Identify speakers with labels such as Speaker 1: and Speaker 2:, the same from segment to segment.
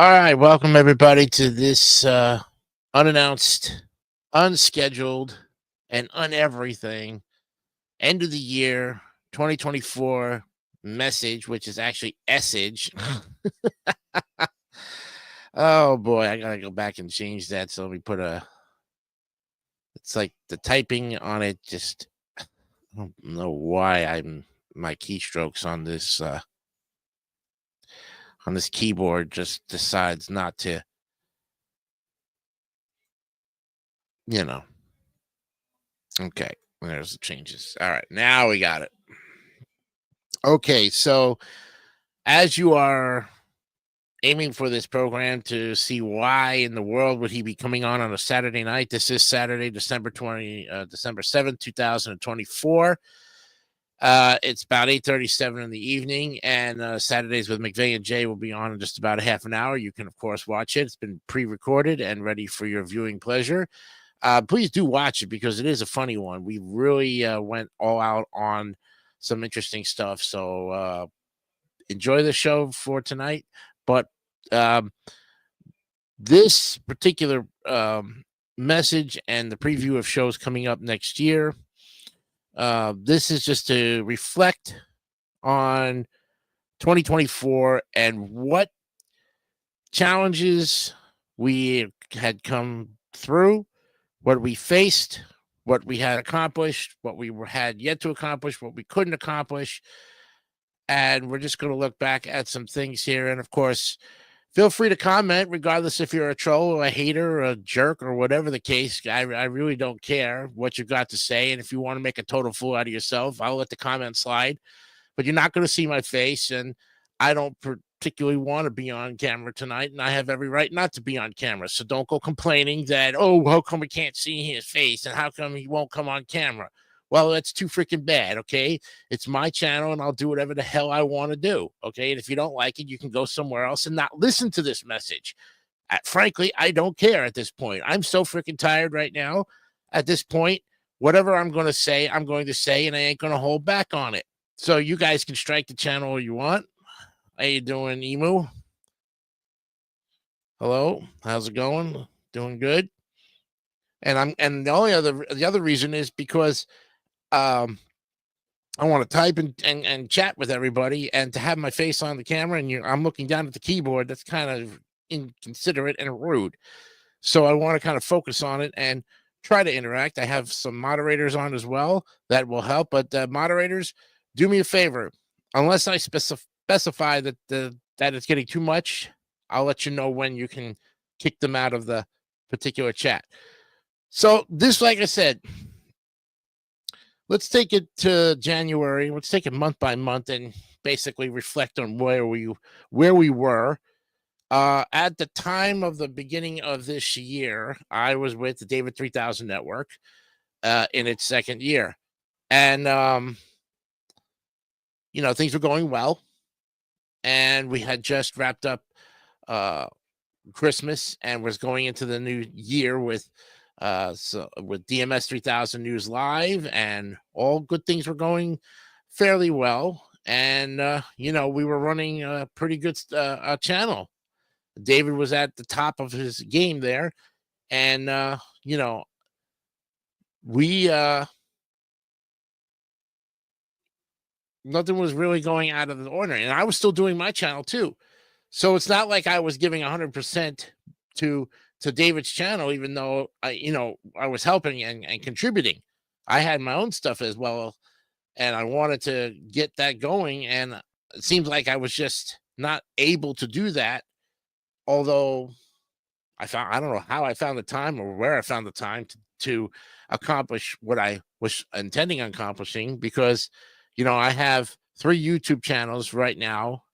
Speaker 1: All right, welcome everybody to this unannounced, unscheduled, and uneverything end of the year 2024 message, which is actually essage. Oh boy, I gotta go back and change that. So let me put a. It's like the typing on it. Just I don't know why my keystrokes on this keyboard just decides not to. You know. Okay, there's the changes. All right, now we got it. Okay, so as you are aiming for this program to see why in the world would he be coming on a Saturday night, this is Saturday, December 7th, 2024. It's about 8:37 in the evening, and Saturdays with McVeigh and Jay will be on in just about a half an hour. You can, of course, watch it. It's been pre-recorded and ready for your viewing pleasure. Please do watch it because it is a funny one. We really went all out on some interesting stuff. So enjoy the show for tonight. But um, this particular message and the preview of shows coming up next year, this is just to reflect on 2024 and what challenges we had come through, what we faced, what we had accomplished, what we had yet to accomplish, what we couldn't accomplish. And we're just going to look back at some things here. And of course, feel free to comment, regardless if you're a troll or a hater or a jerk or whatever the case. I really don't care what you've got to say. And if you want to make a total fool out of yourself, I'll let the comment slide. But you're not going to see my face. And I don't particularly want to be on camera tonight. And I have every right not to be on camera. So don't go complaining that, oh, how come we can't see his face? And how come he won't come on camera? Well, that's too freaking bad, okay? It's my channel, and I'll do whatever the hell I want to do, okay? And if you don't like it, you can go somewhere else and not listen to this message. Frankly, I don't care at this point. I'm so freaking tired right now. At this point, whatever I'm going to say, I'm going to say, and I ain't going to hold back on it. So you guys can strike the channel all you want. How you doing, Emu? Hello, how's it going? Doing good. And the other reason is because I want to type and chat with everybody, and to have my face on the camera and I'm looking down at the keyboard, that's kind of inconsiderate and rude. So I want to kind of focus on it and try to interact. I have some moderators on as well that will help, but moderators, do me a favor. Unless I specify that that it's getting too much, I'll let you know when you can kick them out of the particular chat. So this, like I said, let's take it to January. Let's take it month by month and basically reflect on where we were. At the time of the beginning of this year, I was with the David 3000 Network in its second year. And, things were going well. And we had just wrapped up Christmas and was going into the new year with DMS 3000 News Live, and all good things were going fairly well. And, we were running a pretty good channel. David was at the top of his game there. And, nothing was really going out of the ordinary. And I was still doing my channel too. So it's not like I was giving 100% to David's channel, even though I was helping and contributing. I had my own stuff as well, and I wanted to get that going. And it seems like I was just not able to do that. Although I don't know how I found the time or where I found the time to accomplish what I was intending on accomplishing, because, I have 3 YouTube channels right now.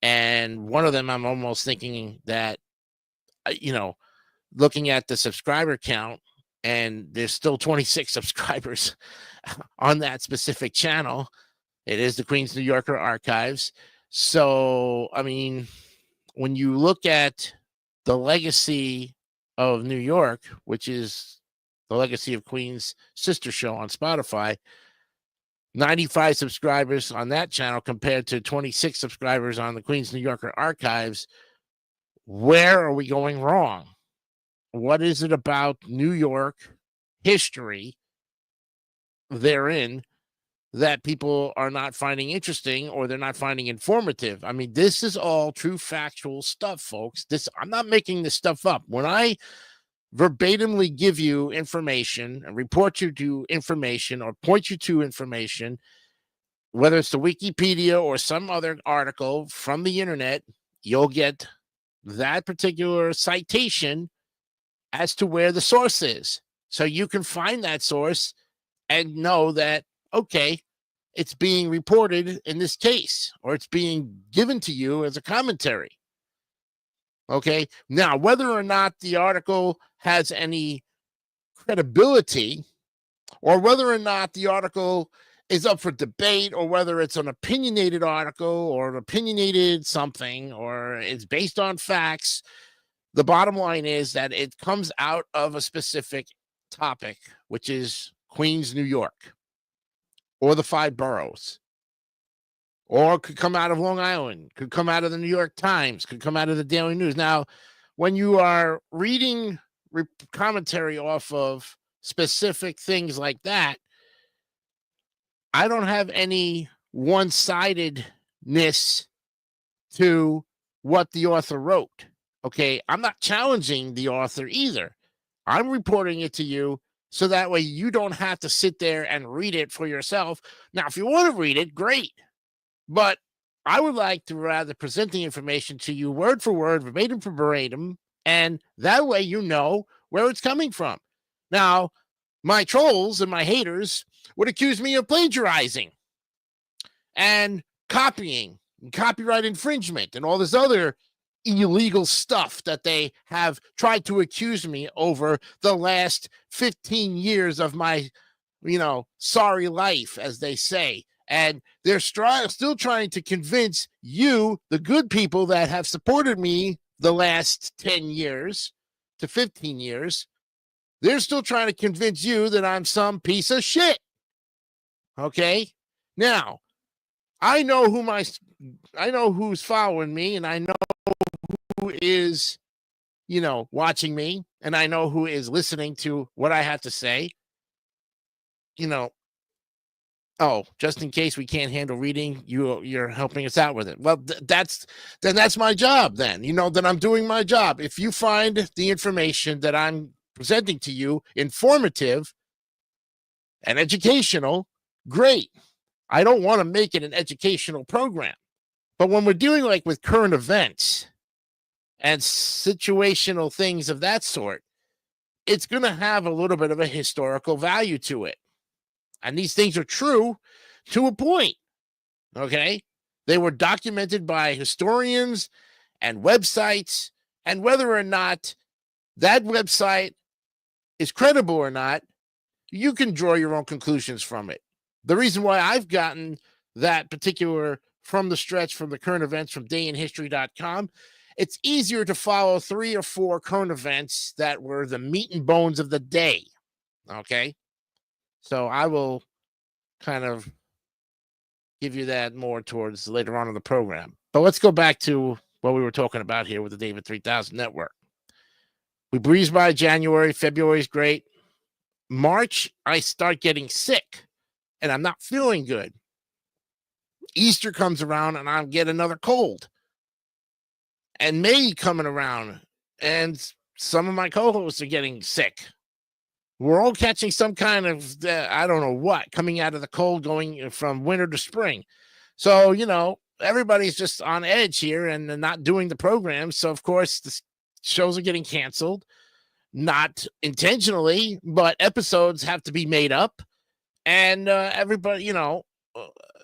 Speaker 1: And one of them, I'm almost thinking that, looking at the subscriber count, and there's still 26 subscribers on that specific channel. It is the Queens New Yorker Archives. So, I mean, when you look at the legacy of New York, which is the Legacy of Queens sister show on Spotify, 95 subscribers on that channel compared to 26 subscribers on the Queens New Yorker Archives. Where are we going wrong? What is it about New York history therein that people are not finding interesting or they're not finding informative? I mean, this is all true factual stuff, folks. I'm not making this stuff up. When I verbatimly give you information and report you to information or point you to information, whether it's the Wikipedia or some other article from the internet, you'll get that particular citation as to where the source is. So you can find that source and know that, okay, it's being reported in this case, or it's being given to you as a commentary. Okay. Now, whether or not the article has any credibility, or whether or not the article is up for debate, or whether it's an opinionated article or an opinionated something, or it's based on facts, the bottom line is that it comes out of a specific topic, which is Queens, New York, or the 5 boroughs, or could come out of Long Island, could come out of the New York Times, could come out of the Daily News. Now, when you are reading commentary off of specific things like that, I don't have any one-sidedness to what the author wrote. Okay, I'm not challenging the author either. I'm reporting it to you so that way you don't have to sit there and read it for yourself. Now, if you want to read it, great. But I would like to rather present the information to you word for word, verbatim for verbatim, and that way you know where it's coming from. Now, my trolls and my haters would accuse me of plagiarizing and copying and copyright infringement and all this other illegal stuff that they have tried to accuse me over the last 15 years of my, sorry life, as they say. And they're still trying to convince you, the good people that have supported me the last 10 years to 15 years, they're still trying to convince you that I'm some piece of shit. Okay? Now, I know who's following me, and I know who is, watching me, and I know who is listening to what I have to say. Oh, just in case we can't handle reading, you're helping us out with it. Well, that's my job then. Then I'm doing my job. If you find the information that I'm presenting to you informative and educational, great. I don't want to make it an educational program. But when we're dealing like with current events and situational things of that sort, it's going to have a little bit of a historical value to it. And these things are true to a point. Okay? They were documented by historians and websites, and whether or not that website is credible or not, you can draw your own conclusions from it. The reason why I've gotten that particular from the stretch from the current events from dayinhistory.com, it's easier to follow 3 or 4 current events that were the meat and bones of the day. Okay? So I will kind of give you that more towards later on in the program. But let's go back to what we were talking about here with the David 3000 Network. We breeze by January. February is great. March, I start getting sick, and I'm not feeling good. Easter comes around, and I get another cold. And May coming around, and some of my co-hosts are getting sick. We're all catching some kind of, I don't know what, coming out of the cold, going from winter to spring. So, everybody's just on edge here and not doing the program. So, of course, the shows are getting canceled. Not intentionally, but episodes have to be made up. And everybody,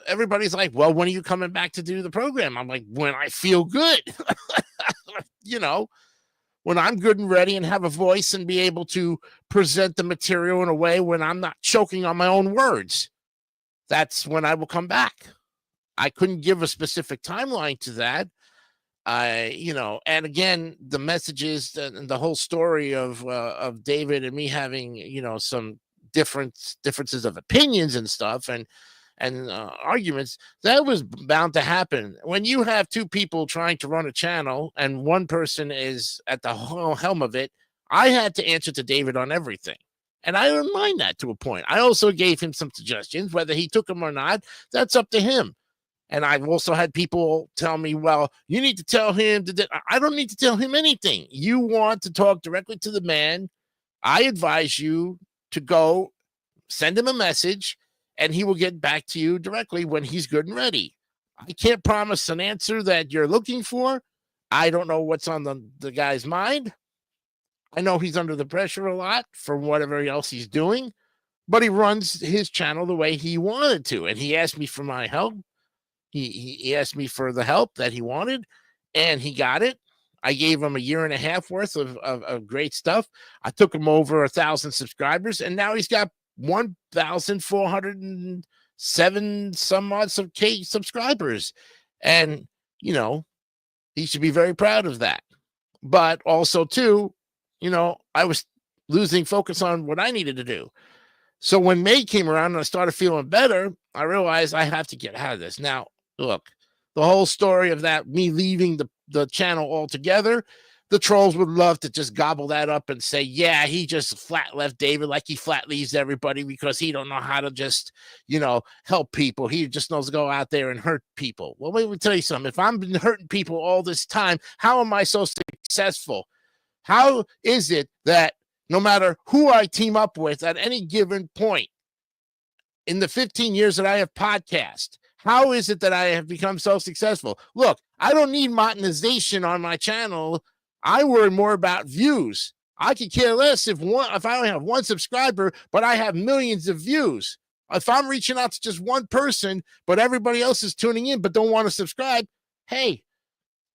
Speaker 1: everybody's like, well, when are you coming back to do the program? I'm like, when I feel good. When I'm good and ready and have a voice and be able to present the material in a way when I'm not choking on my own words, that's when I will come back. I couldn't give a specific timeline to that. And again, the messages and the whole story of David and me having, some differences of opinions and stuff. And and arguments, that was bound to happen. When you have two people trying to run a channel and one person is at the helm of it, I had to answer to David on everything. And I don't mind that to a point. I also gave him some suggestions, whether he took them or not, that's up to him. And I've also had people tell me, well, you need to tell him that I don't need to tell him anything. You want to talk directly to the man. I advise you to go send him a message and he will get back to you directly when he's good and ready. I can't promise an answer that you're looking for. I don't know what's on the guy's mind. I know he's under the pressure a lot for whatever else he's doing, but he runs his channel the way he wanted to. And he asked me for my help. He asked me for the help that he wanted, and he got it. I gave him a year and a half worth of great stuff. I took him over 1,000 subscribers, and now he's got 1,407 some odds of K subscribers. And, you know, he should be very proud of that. But also, too, you know, I was losing focus on what I needed to do. So when May came around and I started feeling better, I realized I have to get out of this. Now, look, the whole story of that, me leaving the channel altogether, the trolls would love to just gobble that up and say, yeah, he just flat left David like he flat leaves everybody because he don't know how to just, you know, help people. He just knows to go out there and hurt people. Well, let me tell you something. If I've been hurting people all this time, how am I so successful? How is it that no matter who I team up with at any given point in the 15 years that I have podcast, how is it that I have become so successful? Look, I don't need monetization on my channel. I worry more about views. I could care less if I only have one subscriber, but I have millions of views. If I'm reaching out to just one person, but everybody else is tuning in but don't want to subscribe, hey,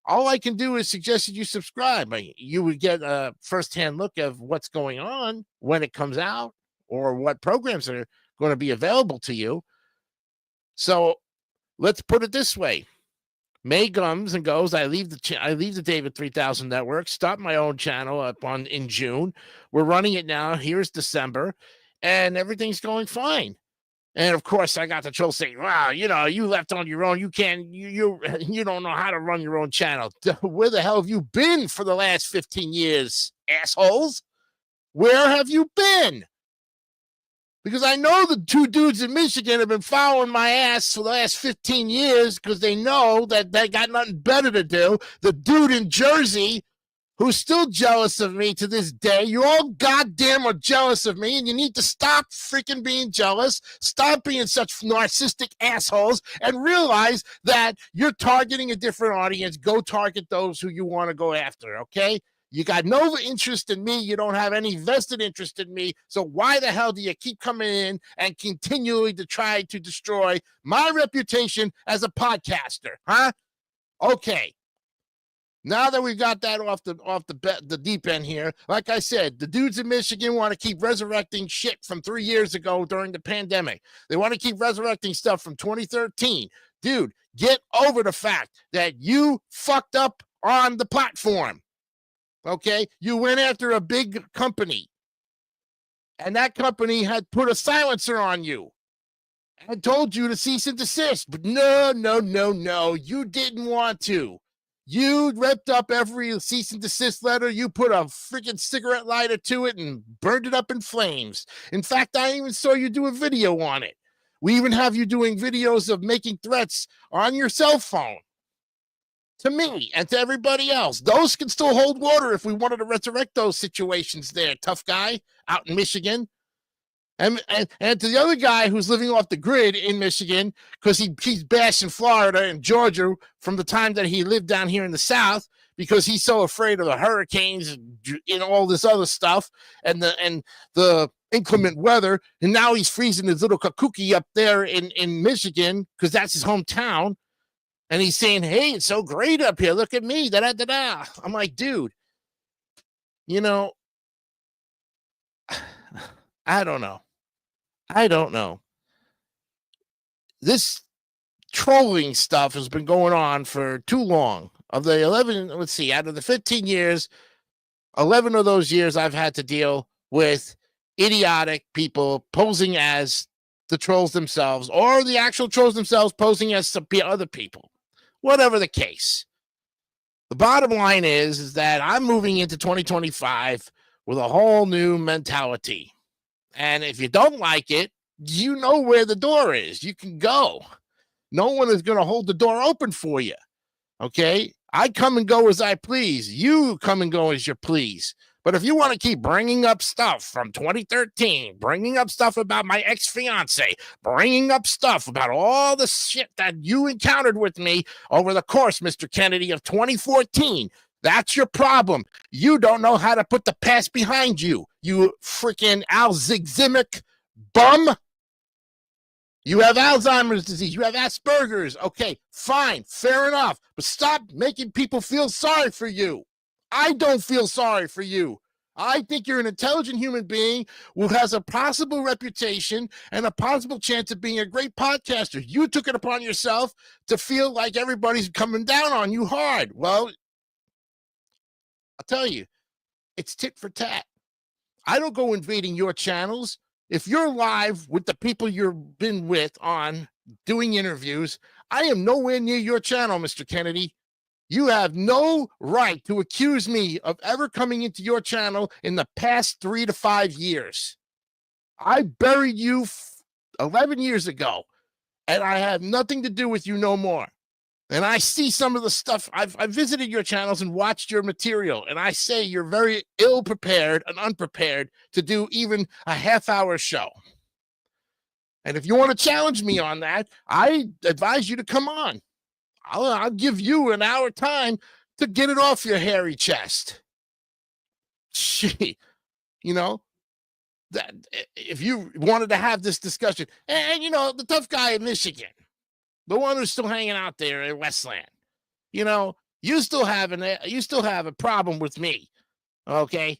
Speaker 1: all I can do is suggest that you subscribe. You would get a firsthand look of what's going on when it comes out or what programs are going to be available to you. So let's put it this way. May comes and goes. I leave the David 3000 network, stop my own channel up in June. We're running it now. Here's December, and everything's going fine. And of course, I got the troll saying, "Wow, you know, you left on your own. You can't. You don't know how to run your own channel. Where the hell have you been for the last 15 years, assholes? Where have you been?" Because I know the two dudes in Michigan have been following my ass for the last 15 years because they know that they got nothing better to do. The dude in Jersey who's still jealous of me to this day. You all goddamn are jealous of me, and you need to stop freaking being jealous. Stop being such narcissistic assholes and realize that you're targeting a different audience. Go target those who you want to go after, okay? You got no interest in me. You don't have any vested interest in me. So why the hell do you keep coming in and continually to try to destroy my reputation as a podcaster, huh? Okay. Now that we've got that off the deep end here, like I said, the dudes in Michigan want to keep resurrecting shit from 3 years ago during the pandemic. They want to keep resurrecting stuff from 2013. Dude, get over the fact that you fucked up on the platform. Okay, you went after a big company, and that company had put a silencer on you and told you to cease and desist. But no, you didn't want to. You ripped up every cease and desist letter. You put a freaking cigarette lighter to it and burned it up in flames. In fact, I even saw you do a video on it. We even have you doing videos of making threats on your cell phone. To me and to everybody else. Those can still hold water if we wanted to resurrect those situations there, tough guy out in Michigan. And to the other guy who's living off the grid in Michigan because he's bashing Florida and Georgia from the time that he lived down here in the South because he's so afraid of the hurricanes and all this other stuff and the inclement weather. And now he's freezing his little kakuki up there in Michigan because that's his hometown. And he's saying, hey, it's so great up here. Look at me. Da-da-da-da. I'm like, dude, you know, I don't know. This trolling stuff has been going on for too long. Of the 11, let's see, out of the 15 years, 11 of those years I've had to deal with idiotic people posing as the trolls themselves or the actual trolls themselves posing as some other people. Whatever the case. The bottom line is that I'm moving into 2025 with a whole new mentality. And if you don't like it, you know where the door is. You can go. No one is going to hold the door open for you. Okay? I come and go as I please. You come and go as you please. But if you want to keep bringing up stuff from 2013, bringing up stuff about my ex-fiance, bringing up stuff about all the shit that you encountered with me over the course, Mr. Kennedy, of 2014, that's your problem. You don't know how to put the past behind you, you freaking Alzheimer's bum. You have Alzheimer's disease. You have Asperger's. Okay, fine, fair enough. But stop making people feel sorry for you. I don't feel sorry for you. I think you're an intelligent human being who has a possible reputation and a possible chance of being a great podcaster. You took it upon yourself to feel like everybody's coming down on you hard. Well, I'll tell you, it's tit for tat. I don't go invading your channels. If you're live with the people you've been with on doing interviews, I am nowhere near your channel, Mr. Kennedy. You have no right to accuse me of ever coming into your channel in the past 3 to 5 years. I buried you 11 years ago, and I have nothing to do with you no more. And I see some of the stuff. I've visited your channels and watched your material, and I say you're very ill-prepared and unprepared to do even a half-hour show. And if you want to challenge me on that, I advise you to come on. I'll give you an hour time to get it off your hairy chest. Gee, you know, that if you wanted to have this discussion, and you know, the tough guy in Michigan, the one who's still hanging out there in Westland, you know, you still have a problem with me. Okay.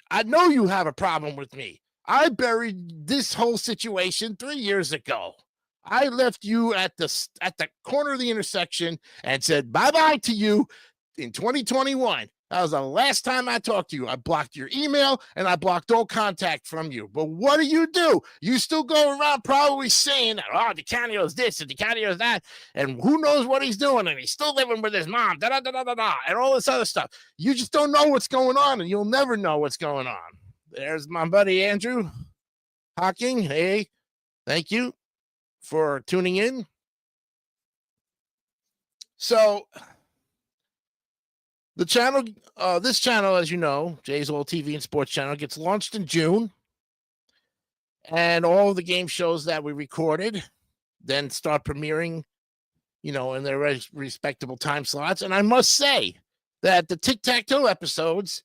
Speaker 1: I know you have a problem with me. I buried this whole situation 3 years ago. I left you at the corner of the intersection and said bye-bye to you in 2021. That was the last time I talked to you. I blocked your email and I blocked all contact from you. But what do? You still go around probably saying, oh, DeCanio's this and DeCanio's that, and who knows what he's doing, and he's still living with his mom, and all this other stuff. You just don't know what's going on, and you'll never know what's going on. There's my buddy Andrew Hawking. Hey, thank you for tuning in. So the channel, this channel, as you know, Jay's Old TV and Sports Channel, gets launched in June, and all of the game shows that we recorded then start premiering, you know, in their respectable time slots. And I must say that the tic-tac-toe episodes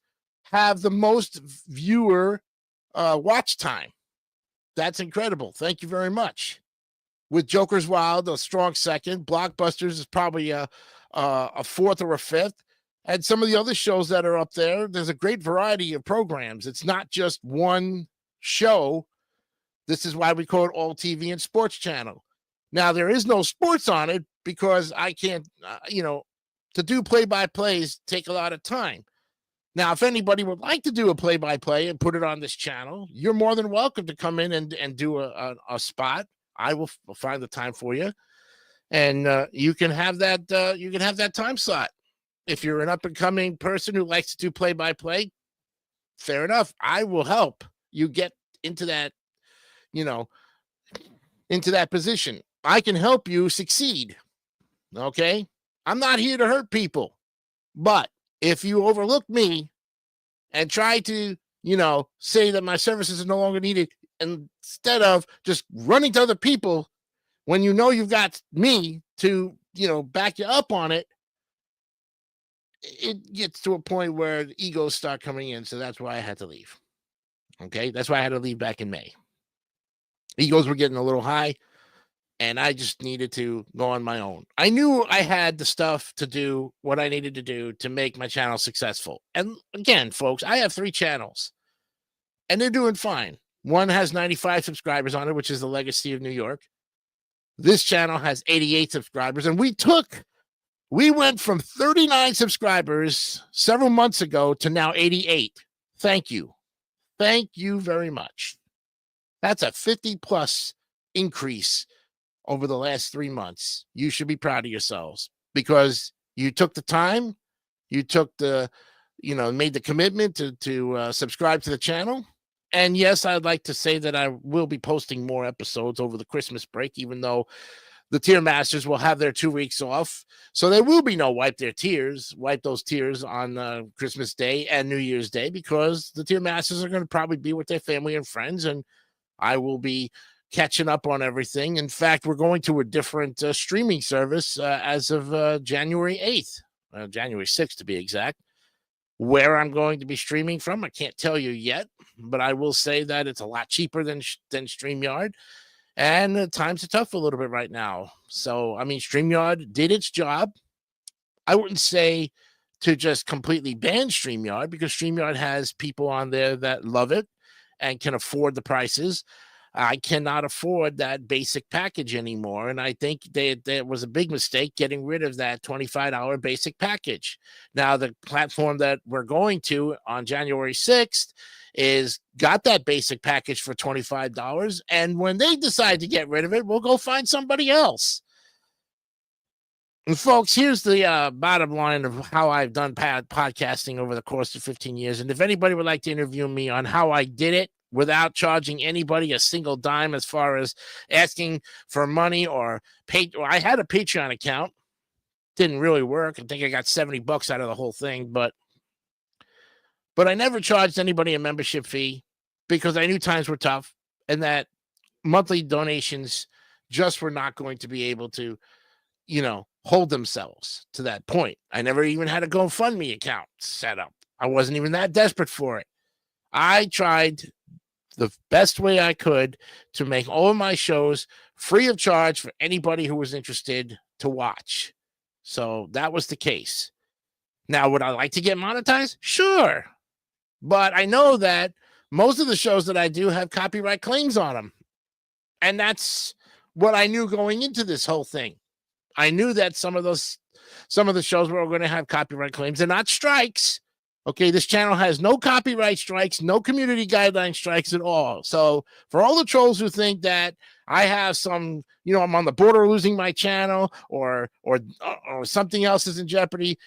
Speaker 1: have the most viewer watch time. That's incredible. Thank you very much. With Joker's Wild, a strong second. Blockbusters is probably a fourth or a fifth. And some of the other shows that are up there, there's a great variety of programs. It's not just one show. This is why we call it All TV and Sports Channel. Now, there is no sports on it because I can't, to do play-by-plays take a lot of time. Now, if anybody would like to do a play-by-play and put it on this channel, you're more than welcome to come in and do a spot. I will find the time for you, and you can have that. You can have that time slot. If you're an up-and-coming person who likes to do play-by-play, fair enough. I will help you get into that, into that position. I can help you succeed. Okay, I'm not here to hurt people, but if you overlook me and try to, say that my services are no longer needed, instead of just running to other people when you know you've got me to, back you up on it, it gets to a point where the egos start coming in. So that's why I had to leave. Okay. That's why I had to leave back in May. Egos were getting a little high, and I just needed to go on my own. I knew I had the stuff to do what I needed to do to make my channel successful. And again, folks, I have 3 channels, and they're doing fine. One has 95 subscribers on it, which is the Legacy of New York. This channel has 88 subscribers, and we went from 39 subscribers several months ago to now 88. Thank you. Thank you very much. That's a 50 plus increase over the last 3 months. You should be proud of yourselves because you took the time, you took the, made the commitment to subscribe to the channel. And yes, I'd like to say that I will be posting more episodes over the Christmas break, even though the tier masters will have their 2 weeks off. So there will be no wipe those tears on Christmas Day and New Year's Day, because the tier masters are going to probably be with their family and friends, and I will be catching up on everything. In fact, we're going to a different streaming service as of January 8th, January 6th to be exact. Where I'm going to be streaming from, I can't tell you yet, but I will say that it's a lot cheaper than StreamYard. And times are tough a little bit right now. So, I mean, StreamYard did its job. I wouldn't say to just completely ban StreamYard, because StreamYard has people on there that love it and can afford the prices. I cannot afford that basic package anymore. And I think there was a big mistake getting rid of that $25 basic package. Now, the platform that we're going to on January 6th is got that basic package for $25. And when they decide to get rid of it, we'll go find somebody else. And folks, here's the bottom line of how I've done podcasting over the course of 15 years. And if anybody would like to interview me on how I did it without charging anybody a single dime, as far as asking for money or pay, I had a Patreon account. Didn't really work. I think I got $70 out of the whole thing, but I never charged anybody a membership fee, because I knew times were tough and that monthly donations just were not going to be able to, hold themselves to that point. I never even had a GoFundMe account set up. I wasn't even that desperate for it. I tried the best way I could to make all of my shows free of charge for anybody who was interested to watch. So that was the case. Now, would I like to get monetized? Sure. But I know that most of the shows that I do have copyright claims on them. And that's what I knew going into this whole thing. I knew that some of the shows were going to have copyright claims. They're not strikes. Okay, this channel has no copyright strikes, no community guideline strikes at all. So for all the trolls who think that I have some, I'm on the border of losing my channel or something else is in jeopardy,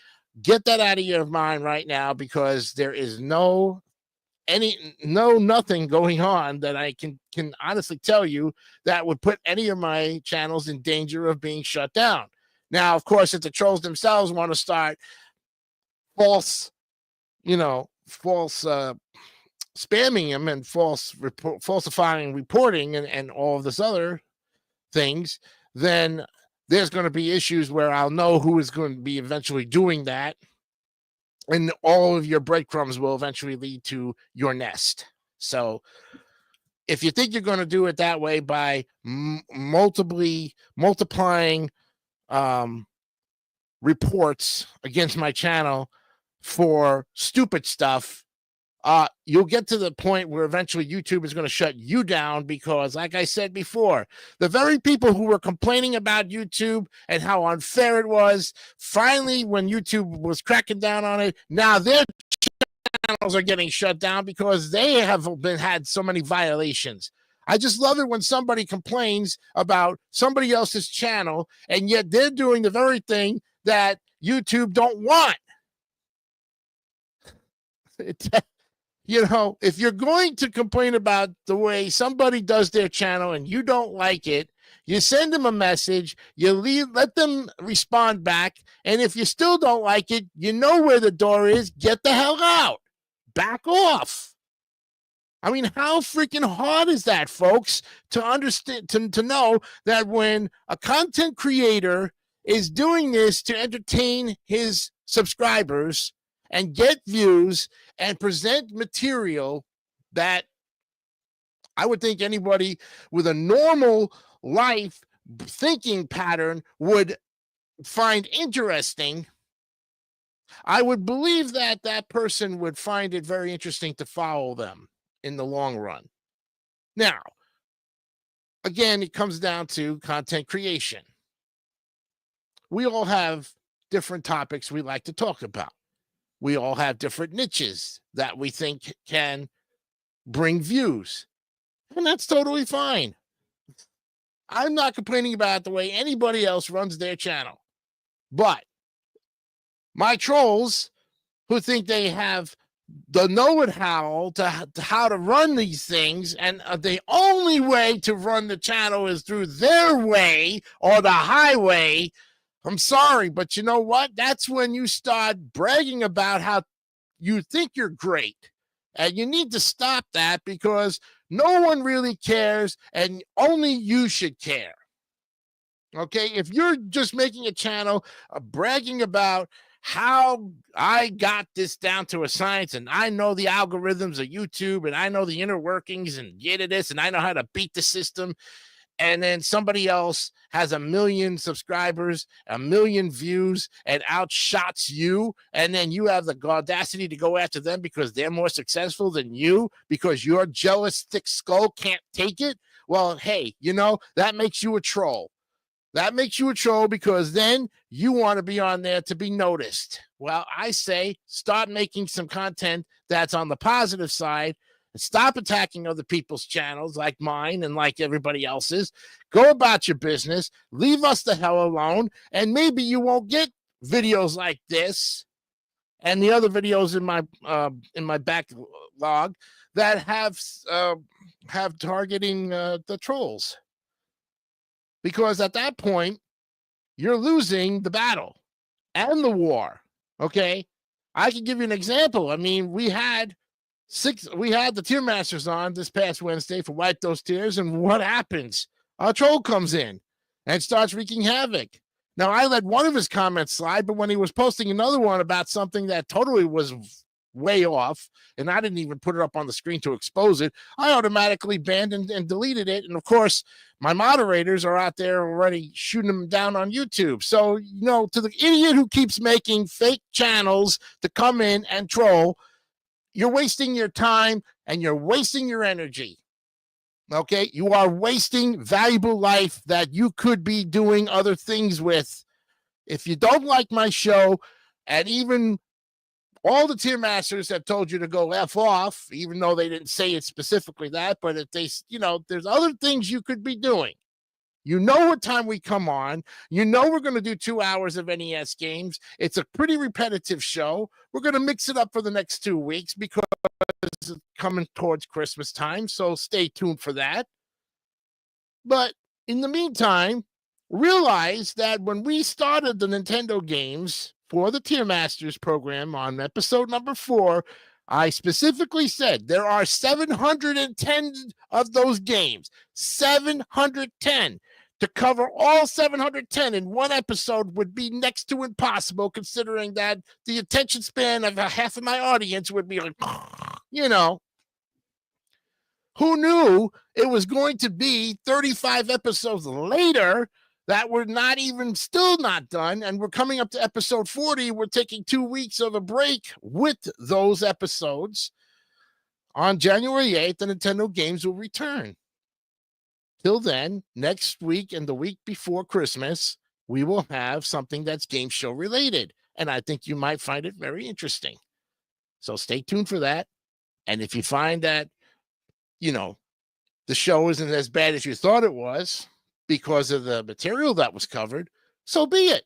Speaker 1: get that out of your mind right now, because there is nothing going on that I can honestly tell you that would put any of my channels in danger of being shut down. Now, of course, if the trolls themselves want to start false spamming them and falsifying reporting and all of this other things, then there's going to be issues where I'll know who is going to be eventually doing that. And all of your breadcrumbs will eventually lead to your nest. So if you think you're going to do it that way by multiplying reports against my channel for stupid stuff, you'll get to the point where eventually YouTube is going to shut you down, because, like I said before, the very people who were complaining about YouTube and how unfair it was, finally, when YouTube was cracking down on it, now their channels are getting shut down because they have had so many violations. I just love it when somebody complains about somebody else's channel, and yet they're doing the very thing that YouTube don't want. If you're going to complain about the way somebody does their channel and you don't like it, you send them a message, let them respond back. And if you still don't like it, you know where the door is. Get the hell out. Back off. I mean, how freaking hard is that, folks, to understand, to know that when a content creator is doing this to entertain his subscribers and get views and present material that I would think anybody with a normal life thinking pattern would find interesting, I would believe that that person would find it very interesting to follow them in the long run. Now, again, it comes down to content creation. We all have different topics we like to talk about. We all have different niches that we think can bring views. And that's totally fine. I'm not complaining about the way anybody else runs their channel. But my trolls who think they have the know-how to how to run these things, and the only way to run the channel is through their way or the highway. I'm sorry, but you know what? That's when you start bragging about how you think you're great. And you need to stop that, because no one really cares and only you should care. Okay, if you're just making a channel bragging about how I got this down to a science and I know the algorithms of YouTube and I know the inner workings and get this and I know how to beat the system, and then somebody else has 1 million subscribers, 1 million views, and outshots you, and then you have the audacity to go after them because they're more successful than you, because your jealous thick skull can't take it. Well, hey, that makes you a troll. That makes you a troll, because then you want to be on there to be noticed. Well, I say start making some content that's on the positive side and stop attacking other people's channels like mine and like everybody else's. Go about your business. Leave us the hell alone. And maybe you won't get videos like this and the other videos in my backlog that have targeting the trolls. Because at that point, you're losing the battle and the war. Okay, I can give you an example. I mean, we had the Tier Masters on this past Wednesday for Wipe Those Tears, and what happens? A troll comes in and starts wreaking havoc. Now, I let one of his comments slide, but when he was posting another one about something that totally was way off, and I didn't even put it up on the screen to expose it, I automatically banned and deleted it. And of course, my moderators are out there already shooting them down on YouTube. So, to the idiot who keeps making fake channels to come in and troll, you're wasting your time and you're wasting your energy. Okay, you are wasting valuable life that you could be doing other things with. If you don't like my show, and even all the Tier Masters have told you to go F off, even though they didn't say it specifically that, but if they, there's other things you could be doing. You know what time we come on. We're going to do 2 hours of NES games. It's a pretty repetitive show. We're going to mix it up for the next 2 weeks because it's coming towards Christmas time, so stay tuned for that. But in the meantime, realize that when we started the Nintendo games for the Tier Masters program on episode number 4, I specifically said there are 710 of those games. 710. To cover all 710 in one episode would be next to impossible, considering that the attention span of half of my audience would be like, Who knew it was going to be 35 episodes later that we're still not done, and we're coming up to episode 40. We're taking 2 weeks of a break with those episodes. On January 8th, the Nintendo games will return. Till then, next week and the week before Christmas, we will have something that's game show related, and I think you might find it very interesting. So stay tuned for that. And if you find that, the show isn't as bad as you thought it was because of the material that was covered, so be it.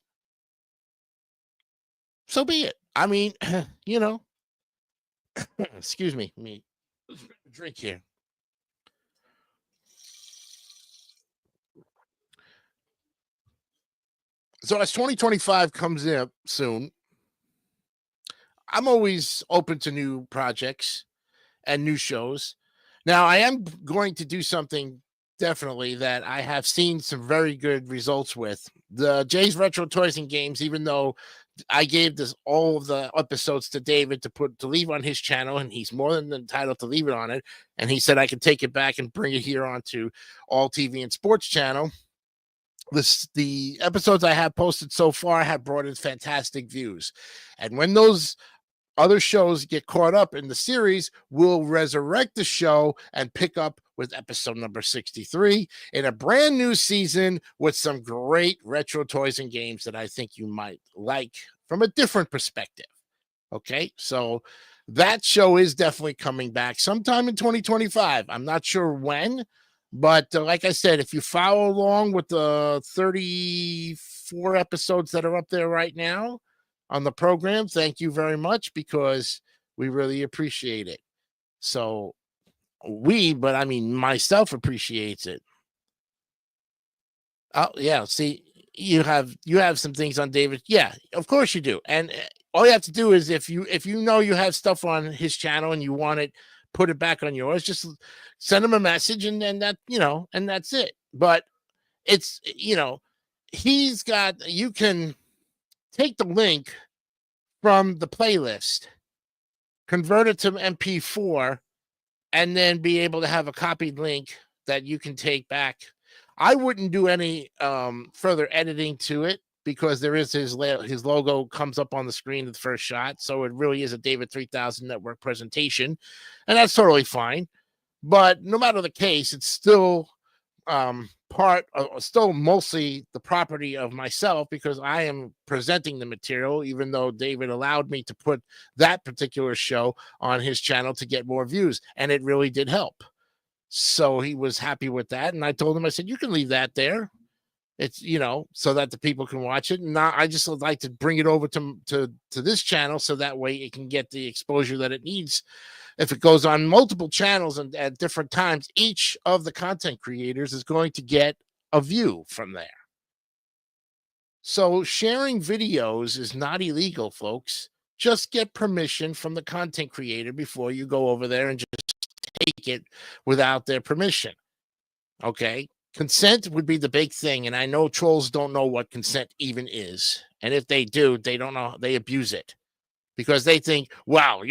Speaker 1: So be it. I mean, excuse me, drink here. So as 2025 comes in soon, I'm always open to new projects and new shows. Now, I am going to do something definitely that I have seen some very good results with. The Jay's Retro Toys and Games, even though I gave all of the episodes to David to leave on his channel, and he's more than entitled to leave it on it. And he said I could take it back and bring it here onto All TV and Sports channel. The episodes I have posted so far have brought in fantastic views. And when those other shows get caught up in the series, we'll resurrect the show and pick up with episode number 63 in a brand new season with some great retro toys and games that I think you might like from a different perspective. Okay, so that show is definitely coming back sometime in 2025. I'm not sure when, but like I said, if you follow along with the 34 episodes that are up there right now on the program, thank you very much, because we really appreciate it. So but I mean, myself appreciates it. Oh yeah, see, you have some things on David. Yeah, of course you do. And all you have to do is, if you know you have stuff on his channel and you want it, put it back on yours, just send him a message, and then that, and that's it. But it's, he's got, you can take the link from the playlist, convert it to MP4, and then be able to have a copied link that you can take back. I wouldn't do any further editing to it, because there is his logo comes up on the screen at the first shot. So it really is a David 3000 Network presentation, and that's totally fine. But no matter the case, it's still still mostly the property of myself, because I am presenting the material, even though David allowed me to put that particular show on his channel to get more views, and it really did help. So he was happy with that, and I told him, I said, you can leave that there. It's, so that the people can watch it. And I just would like to bring it over to this channel, so that way it can get the exposure that it needs. If it goes on multiple channels and at different times, each of the content creators is going to get a view from there. So sharing videos is not illegal, folks. Just get permission from the content creator before you go over there and just take it without their permission. Okay? Consent would be the big thing, and I know trolls don't know what consent even is. And if they do, they don't know, they abuse it, because they think, well,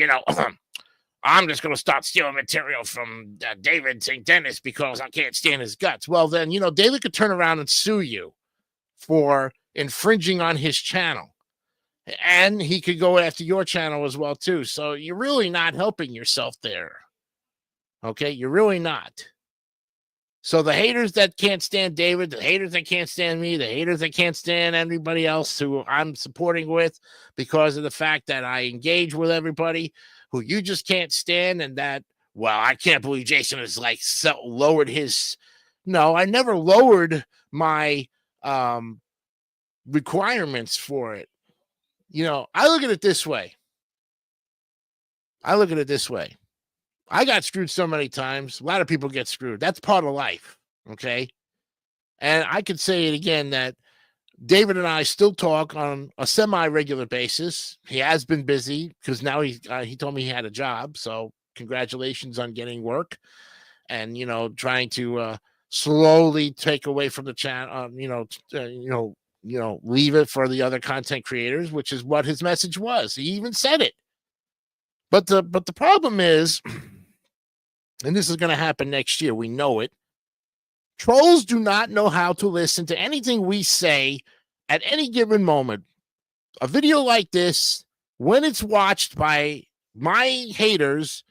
Speaker 1: I'm just going to stop stealing material from David St. Dennis because I can't stand his guts. Well, then, David could turn around and sue you for infringing on his channel. And he could go after your channel as well, too. So you're really not helping yourself there. Okay? You're really not. So the haters that can't stand David, the haters that can't stand me, the haters that can't stand anybody else who I'm supporting with, because of the fact that I engage with everybody who you just can't stand, and that, well, I can't believe Jason has lowered his. No, I never lowered my requirements for it. I look at it this way. I got screwed so many times. A lot of people get screwed. That's part of life. Okay. And I could say it again, that David and I still talk on a semi-regular basis. He has been busy, because now he told me he had a job. So congratulations on getting work, and, trying to slowly take away from the channel, leave it for the other content creators, which is what his message was. He even said it. But the problem is, and this is going to happen next year, we know it, trolls do not know how to listen to anything we say at any given moment. A video like this, when it's watched by my haters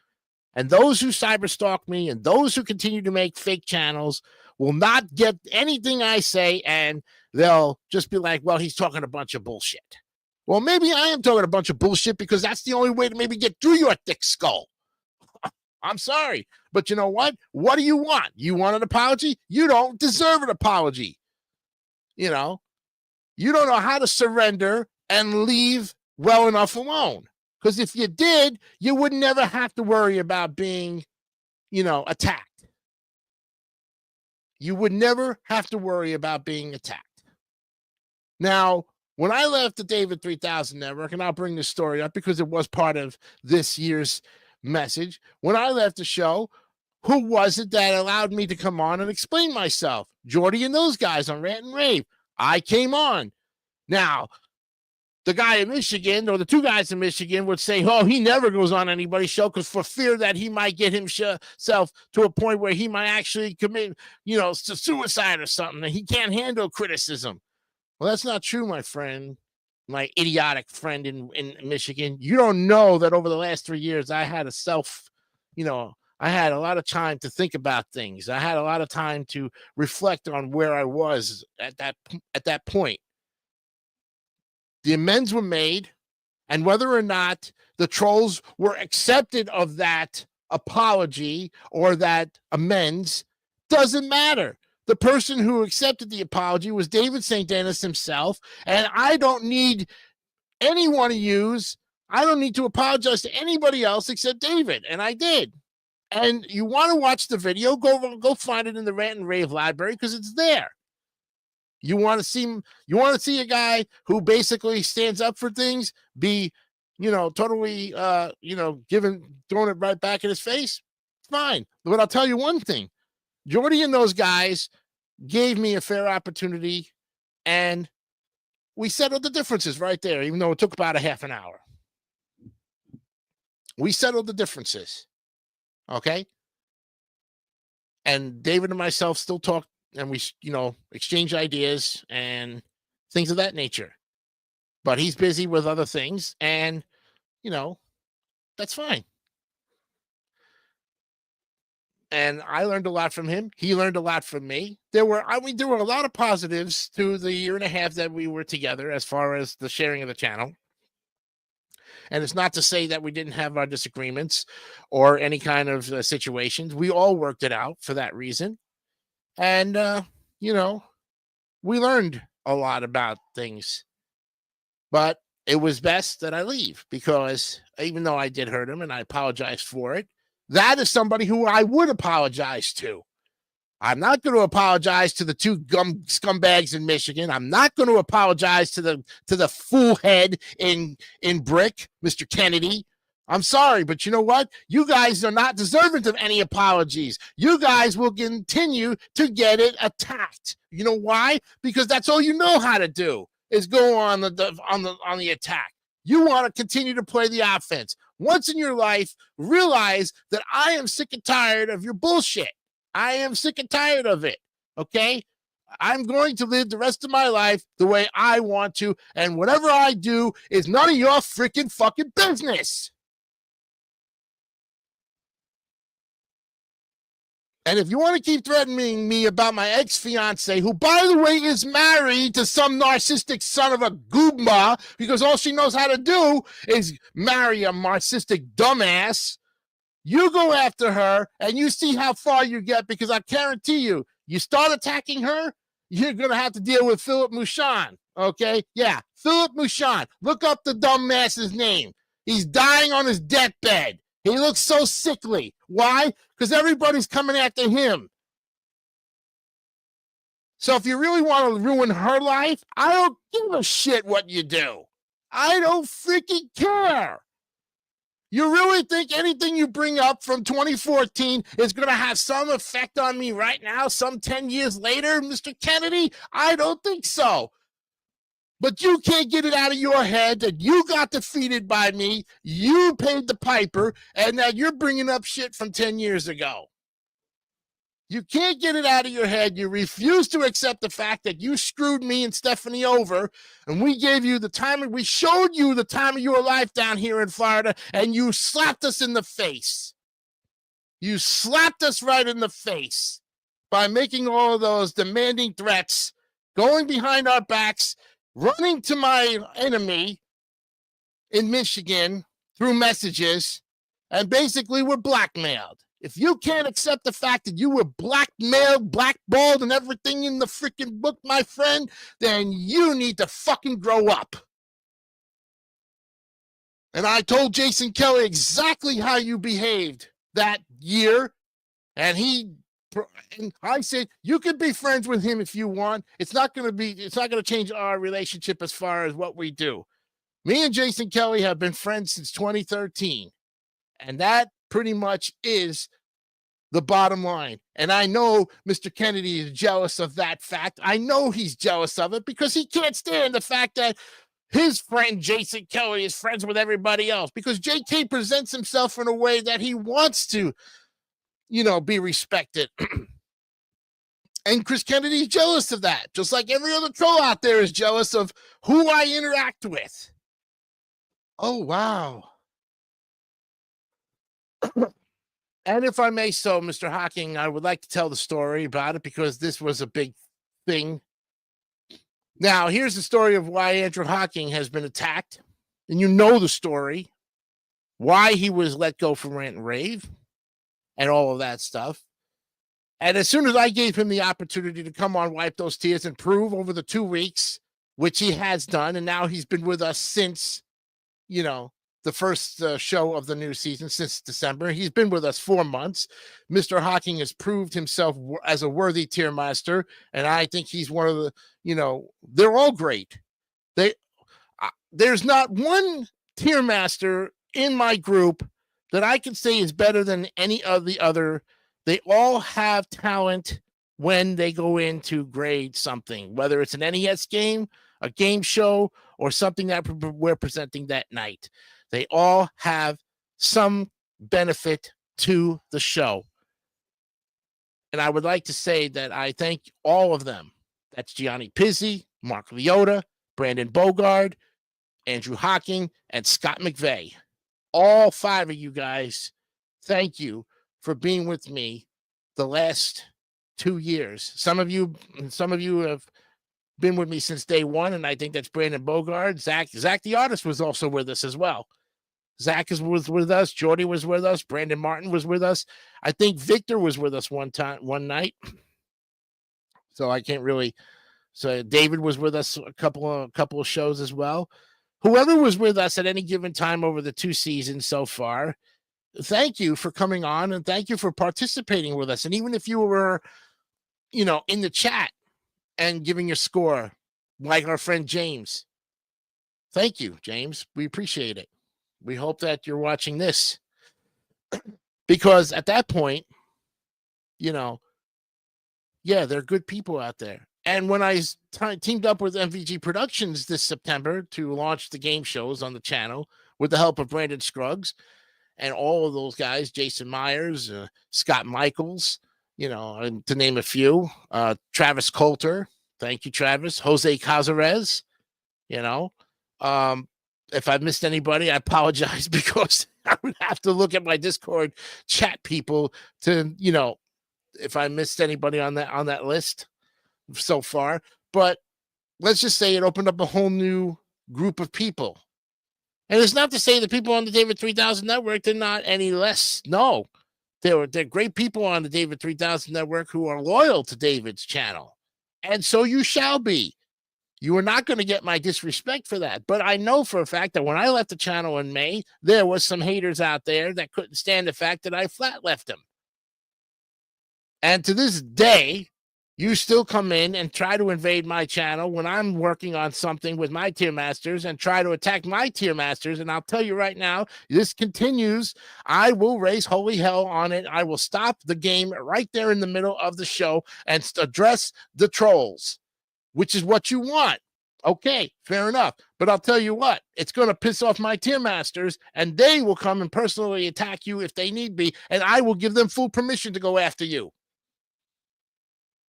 Speaker 1: and those who cyberstalk me and those who continue to make fake channels, will not get anything I say, and they'll just be like, well, he's talking a bunch of bullshit. Well, maybe I am talking a bunch of bullshit, because that's the only way to maybe get through your thick skull. I'm sorry, but you know what? What do you want? You want an apology? You don't deserve an apology. You don't know how to surrender and leave well enough alone. Because if you did, you would never have to worry about being, attacked. You would never have to worry about being attacked. Now, when I left the David 3000 Network, and I'll bring this story up because it was part of this year's message. When I left the show, who was it that allowed me to come on and explain myself? Jordy and those guys on Rant and Rave. I came on. Now, the guy in Michigan, or the two guys in Michigan, would say, oh, he never goes on anybody's show, because for fear that he might get himself to a point where he might actually commit, suicide or something, and he can't handle criticism. Well, that's not true, my friend. My idiotic friend in Michigan. You don't know that over the last 3 years, I had I had a lot of time to think about things. I had a lot of time to reflect on where I was at that point. The amends were made. And whether or not the trolls were accepted of that apology or that amends doesn't matter. The person who accepted the apology was David St. Denis himself, and I don't need any one of yous. I don't need to apologize to anybody else except David, and I did. And you want to watch the video, go find it in the Rant and Rave library because it's there. You want to see a guy who basically stands up for things, be, totally, throwing it right back in his face. Fine. But I'll tell you one thing. Jordy and those guys gave me a fair opportunity, and we settled the differences right there, even though it took about a half an hour. We settled the differences. Okay? And David and myself still talk, and we, exchange ideas and things of that nature. But he's busy with other things, and, that's fine. And I learned a lot from him. He learned a lot from me. There were a lot of positives to the year and a half that we were together as far as the sharing of the channel. And it's not to say that we didn't have our disagreements or any kind of situations. We all worked it out for that reason. And, we learned a lot about things. But it was best that I leave because even though I did hurt him and I apologized for it, that is somebody who I would apologize to. I'm not going to apologize to the two scumbags in Michigan. I'm not going to apologize to the foolhead in Brick, Mr. Kennedy. I'm sorry, but you know what? You guys are not deserving of any apologies. You guys will continue to get it attacked. You know why? Because that's all you know how to do is go on the attack. You want to continue to play the offense. Once in your life, realize that I am sick and tired of your bullshit. I am sick and tired of it, okay? I'm going to live the rest of my life the way I want to, and whatever I do is none of your freaking fucking business. And if you want to keep threatening me about my ex-fiance, who, by the way, is married to some narcissistic son of a goomba, because all she knows how to do is marry a narcissistic dumbass, you go after her and you see how far you get, because I guarantee you start attacking her, you're going to have to deal with Philip Mouchon, okay? Yeah, Philip Mouchon. Look up the dumbass's name. He's dying on his deathbed. He looks so sickly. Why? Because everybody's coming after him. So if you really want to ruin her life, I don't give a shit what you do. I don't freaking care. You really think anything you bring up from 2014 is going to have some effect on me right now, some 10 years later, Mr. Kennedy? I don't think so. But you can't get it out of your head that you got defeated by me, you paid the piper, and that you're bringing up shit from 10 years ago. You can't get it out of your head. You refuse to accept the fact that you screwed me and Stephanie over, and we gave you the time, we showed you the time of your life down here in Florida, and you slapped us in the face. You slapped us right in the face by making all of those demanding threats, going behind our backs, running to my enemy in Michigan through messages, and basically were blackmailed. If you can't accept the fact that you were blackmailed, blackballed, and everything in the freaking book, my friend, then you need to fucking grow up. And I told Jason Kelly exactly how you behaved that year, and I said, you can be friends with him if you want. It's not going to change our relationship as far as what we do. Me and Jason Kelly have been friends since 2013. And that pretty much is the bottom line. And I know Mr. Kennedy is jealous of that fact. I know he's jealous of it because he can't stand the fact that his friend Jason Kelly is friends with everybody else, because JK presents himself in a way that he wants to, be respected. And Chris Kennedy is jealous of that, just like every other troll out there is jealous of who I interact with. Oh, wow. And if I may so, Mr. Hawking, I would like to tell the story about it because this was a big thing. Now, here's the story of why Andrew Hawking has been attacked. and you know the story, why he was let go from Rant and Rave and all of that stuff. And as soon as I gave him the opportunity to come on Wipe Those Tears and prove over the 2 weeks, which he has done, and now he's been with us since, the first show of the new season, since December. He's been with us 4 months. Mr. Hawking has proved himself as a worthy tier master, and I think he's one of the, they're all great. There's not one tier master in my group that I can say is better than any of the other. They all have talent when they go in to grade something, whether it's an NES game, a game show, or something that we're presenting that night. They all have some benefit to the show. And I would like to say that I thank all of them. That's Gianni Pizzi, Mark Leota, Brandon Bogard, Andrew Hawking, and Scott McVeigh. All 5 of you guys, thank you for being with me the last 2 years. Some of you have been with me since day one, and I think that's Brandon Bogard. Zach the artist was also with us as well. Zach was with us. Jordy was with us. Brandon Martin was with us. I think Victor was with us one night. So I can't really. So David was with us a couple of shows as well. Whoever was with us at any given time over the 2 seasons so far, thank you for coming on, and thank you for participating with us. And even if you were, in the chat and giving your score, like our friend James, thank you, James. We appreciate it. We hope that you're watching this, because at that point, yeah, there are good people out there. And when I teamed up with MVG Productions this September to launch the game shows on the channel with the help of Brandon Scruggs and all of those guys, Jason Myers, Scott Michaels, and to name a few, Travis Coulter. Thank you, Travis. Jose Cazares, if I missed anybody, I apologize, because I would have to look at my Discord chat people to, if I missed anybody on that list so far. But let's just say it opened up a whole new group of people. And it's not to say the people on the David 3000 network, they're not any less. No, they're great people on the David 3000 network who are loyal to David's channel. And so you shall be. You are not going to get my disrespect for that. But I know for a fact that when I left the channel in May, there was some haters out there that couldn't stand the fact that I flat left them. And to this day, you still come in and try to invade my channel when I'm working on something with my tier masters and try to attack my tier masters. And I'll tell you right now, this continues. I will raise holy hell on it. I will stop the game right there in the middle of the show and address the trolls, which is what you want. Okay, fair enough. But I'll tell you what, it's going to piss off my tier masters, and they will come and personally attack you if they need be, and I will give them full permission to go after you.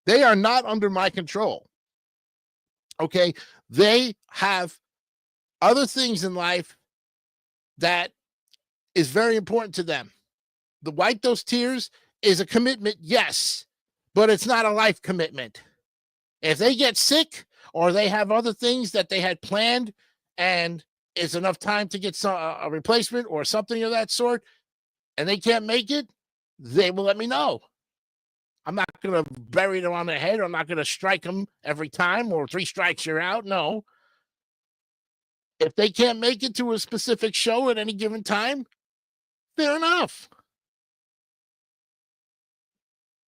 Speaker 1: They are not under my control. Okay, they have other things in life that is very important to them. The Wipe Those Tears is a commitment, yes, but it's not a life commitment. If they get sick or they have other things that they had planned and it's enough time to get a replacement or something of that sort, and they can't make it, they will let me know. I'm not going to bury them on the head, or I'm not going to strike them every time, or 3 strikes, you're out. No. If they can't make it to a specific show at any given time, fair enough.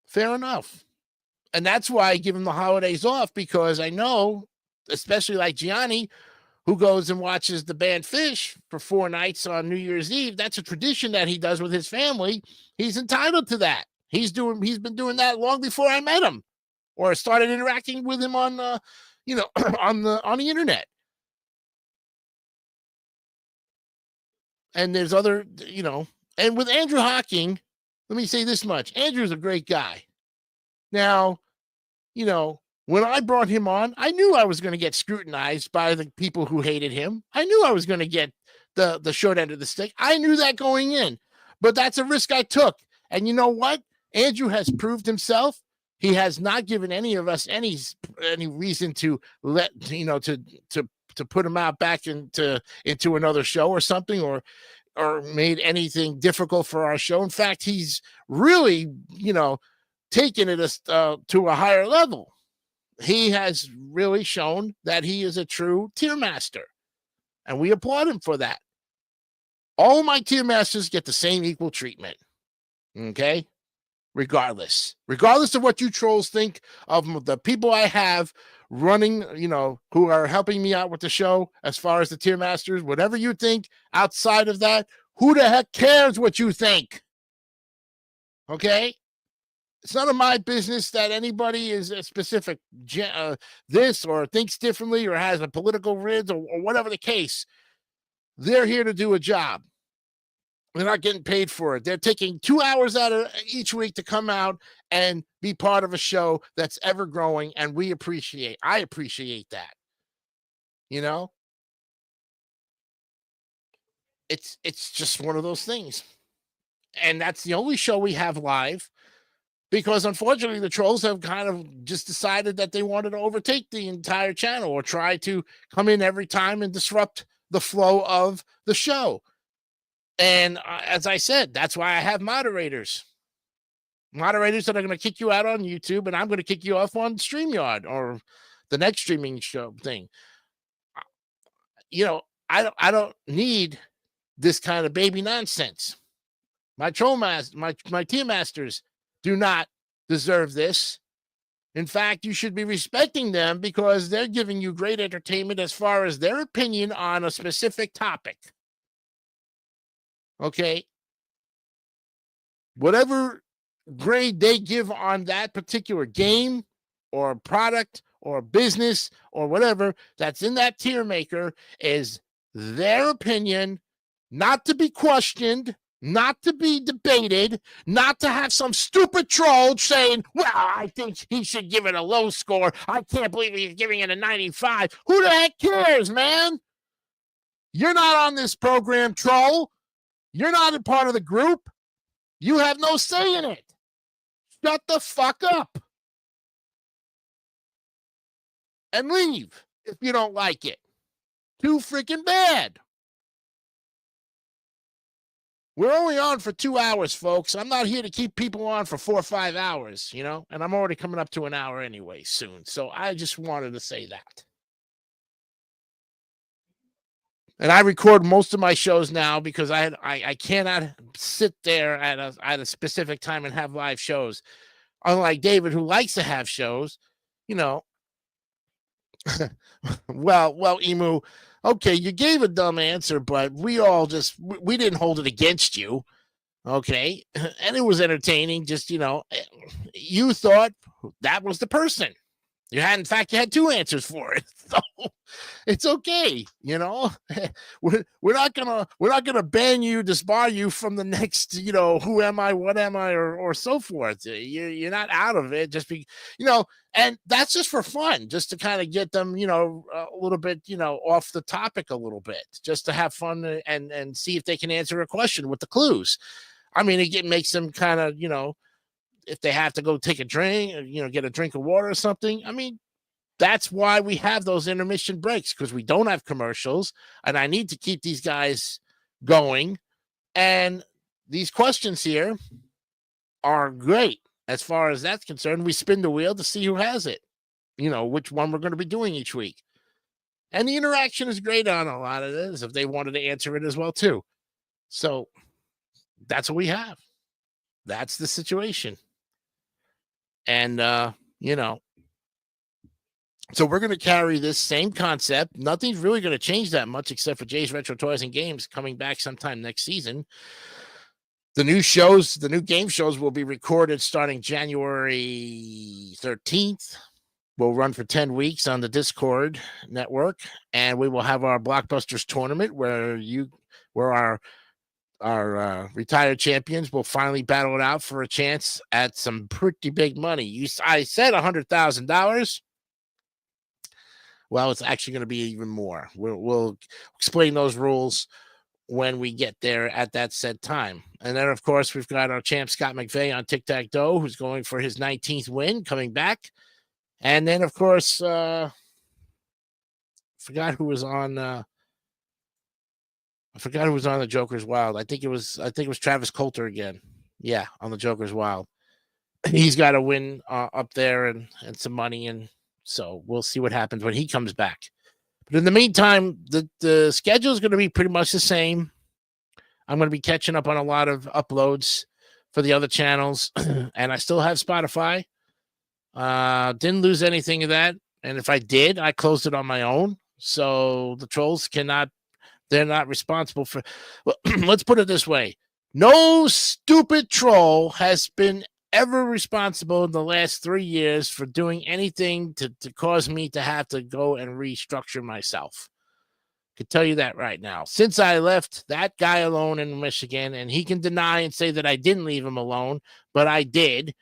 Speaker 1: Fair enough. And that's why I give them the holidays off, because I know, especially like Gianni, who goes and watches the band Fish for 4 nights on New Year's Eve. That's a tradition that he does with his family. He's entitled to that. He's been doing that long before I met him or started interacting with him on, on the internet. And there's other, and with Andrew Hawking, let me say this much. Andrew's a great guy. Now, when I brought him on, I knew I was going to get scrutinized by the people who hated him. I knew I was going to get the short end of the stick. I knew that going in, but that's a risk I took. And you know what? Andrew has proved himself. He has not given any of us any reason to to to put him out back into another show or something, or made anything difficult for our show. In fact, he's really, taken it to a higher level. He has really shown that he is a true tier master, and we applaud him for that. All my tier masters get the same equal treatment. Okay? Regardless of what you trolls think of the people I have running, who are helping me out with the show as far as the tier masters, whatever you think outside of that, who the heck cares what you think? Okay? It's none of my business that anybody is a specific this or thinks differently or has a political rid or whatever the case. They're here to do a job. They're not getting paid for it. They're taking 2 hours out of each week to come out and be part of a show that's ever growing, and I appreciate that. It's just one of those things. And that's the only show we have live, because unfortunately the trolls have kind of just decided that they wanted to overtake the entire channel or try to come in every time and disrupt the flow of the show. And as I said, that's why I have moderators that are going to kick you out on YouTube, and I'm going to kick you off on StreamYard or the next streaming show thing. I don't need this kind of baby nonsense. My tier masters do not deserve this. In fact, you should be respecting them because they're giving you great entertainment as far as their opinion on a specific topic. Okay. Whatever grade they give on that particular game or product or business or whatever that's in that tier maker is their opinion, not to be questioned, not to be debated, not to have some stupid troll saying, well, I think he should give it a low score. I can't believe he's giving it a 95. Who the heck cares, man? You're not on this program, troll. You're not a part of the group. You have no say in it. Shut the fuck up. And leave if you don't like it. Too freaking bad. We're only on for 2 hours, folks. I'm not here to keep people on for 4 or 5 hours, and I'm already coming up to an hour anyway soon. So I just wanted to say that. And I record most of my shows now because I cannot sit there at a specific time and have live shows. Unlike David, who likes to have shows, well, Emu, okay, you gave a dumb answer, but we didn't hold it against you. Okay. And it was entertaining. Just, you thought that was the person. You had 2 answers for it. So it's okay. We're not gonna ban you, disbar you from the next, who am I, what am I, or so forth. You're not out of it. Just and that's just for fun, just to kind of get them, a little bit, off the topic a little bit, just to have fun and see if they can answer a question with the clues. I mean, it makes them kind of, if they have to go take a drink, get a drink of water or something. I mean, that's why we have those intermission breaks, because we don't have commercials, and I need to keep these guys going. And these questions here are great as far as that's concerned. We spin the wheel to see who has it, which one we're going to be doing each week. And the interaction is great on a lot of this if they wanted to answer it as well, too. So that's what we have. That's the situation. And, so we're going to carry this same concept. Nothing's really going to change that much except for Jay's Retro Toys and Games coming back sometime next season. The new game shows will be recorded starting January 13th. We'll run for 10 weeks on the Discord network, and we will have our Blockbusters tournament where our retired champions will finally battle it out for a chance at some pretty big money. I said $100,000. Well, it's actually going to be even more. We'll explain those rules when we get there at that said time. And then, of course, we've got our champ Scott McVeigh on Tic-Tac-Toe, who's going for his 19th win, coming back. And then, of course, forgot who was on. I forgot who was on the Joker's Wild. I think it was Travis Coulter again. Yeah, on the Joker's Wild. He's got to win up there and some money, and so we'll see what happens when he comes back. But in the meantime, the schedule is going to be pretty much the same. I'm going to be catching up on a lot of uploads for the other channels, and I still have Spotify. Didn't lose anything of that, and if I did, I closed it on my own. So the trolls they're not responsible for. Well, let's put it this way: no stupid troll has been ever responsible in the last 3 years for doing anything to cause me to have to go and restructure myself. I can tell you that right now. Since I left that guy alone in Michigan, and he can deny and say that I didn't leave him alone, but I did.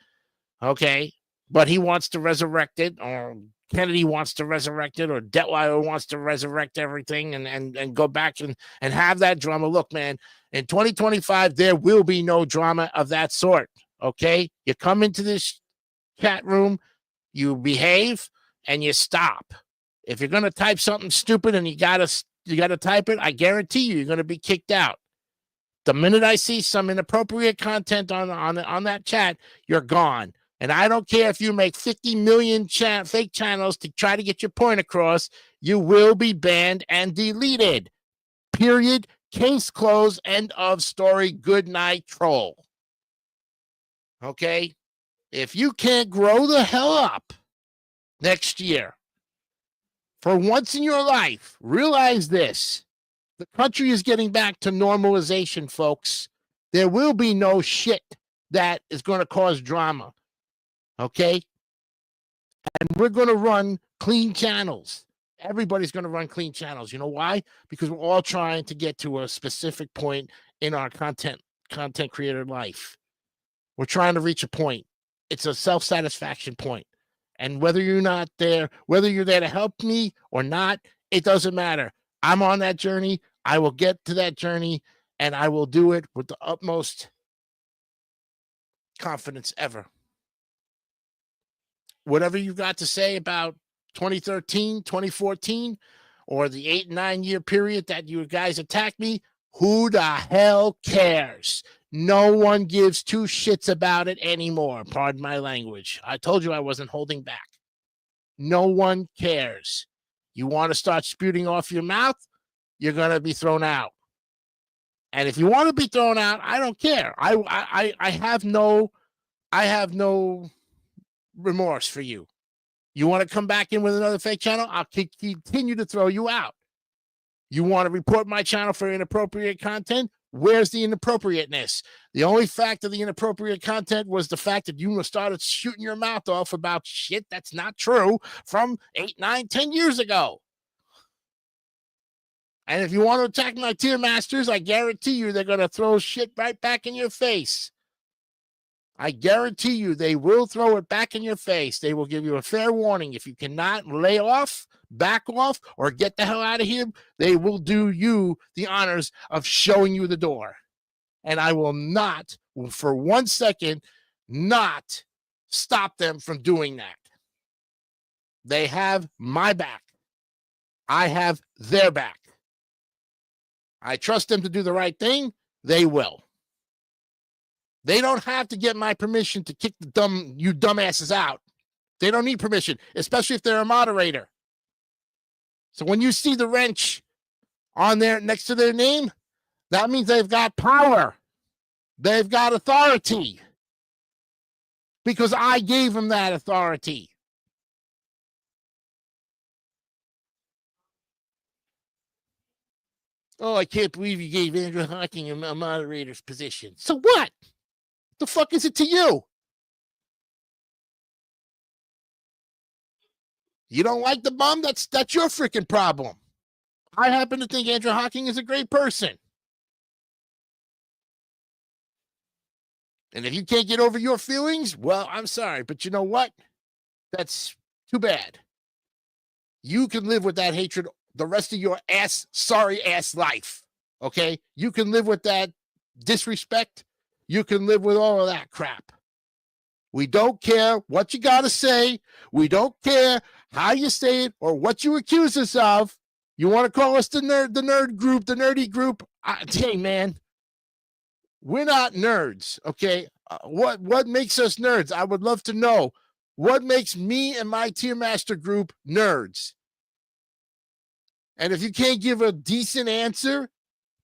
Speaker 1: Okay. But he wants to resurrect it, or Kennedy wants to resurrect it, or Detweiler wants to resurrect everything and go back and have that drama. Look, man, in 2025, there will be no drama of that sort. Okay, you come into this chat room, you behave, and you stop. If you're gonna type something stupid and you gotta type it, I guarantee you're gonna be kicked out. The minute I see some inappropriate content on that chat, you're gone. And I don't care if you make 50 million fake channels to try to get your point across, you will be banned and deleted. Period. Case closed. End of story. Good night, troll. Okay? If you can't grow the hell up next year, for once in your life, realize this. The country is getting back to normalization, folks. There will be no shit that is going to cause drama. Okay? And we're going to run clean channels. Everybody's going to run clean channels. You know why? Because we're all trying to get to a specific point in our content creator life. We're trying to reach a point. It's a self-satisfaction point. And whether you're not there, whether you're there to help me or not, it doesn't matter. I'm on that journey. I will get to that journey, and I will do it with the utmost confidence ever. Whatever you've got to say about 2013, 2014, or the 8-9 year period that you guys attacked me, who the hell cares? No one gives two shits about it anymore. Pardon my language. I told you I wasn't holding back. No one cares. You want to start spewing off your mouth, you're going to be thrown out. And if you want to be thrown out, I don't care. I have no remorse for you. You want to come back in with another fake channel? I'll continue to throw you out. You want to report my channel for inappropriate content? Where's the inappropriateness? The only fact of the inappropriate content was the fact that you started shooting your mouth off about shit that's not true from 8, 9, 10 years ago. And if you want to attack my tier masters, I guarantee you they're going to throw shit right back in your face. I guarantee you they will throw it back in your face. They will give you a fair warning. If you cannot lay off, back off, or get the hell out of here, they will do you the honors of showing you the door. And I will not, for 1 second, not stop them from doing that. They have my back. I have their back. I trust them to do the right thing. They will. They don't have to get my permission to kick you dumbasses out. They don't need permission, especially if they're a moderator. So when you see the wrench on there next to their name, that means they've got power. They've got authority. Because I gave them that authority. Oh, I can't believe you gave Andrew Hawking a moderator's position. So what? The fuck is it to you? You don't like the bum? That's your freaking problem. I happen to think Andrew Hawking is a great person. And if you can't get over your feelings, well, I'm sorry. But you know what? That's too bad. You can live with that hatred the rest of your sorry ass life. Okay? You can live with that disrespect. You can live with all of that crap. We don't care what you got to say. We don't care how you say it or what you accuse us of. You want to call us the nerd group, the nerdy group? Hey, man, we're not nerds, okay? What makes us nerds? I would love to know what makes me and my Tier Master group nerds. And if you can't give a decent answer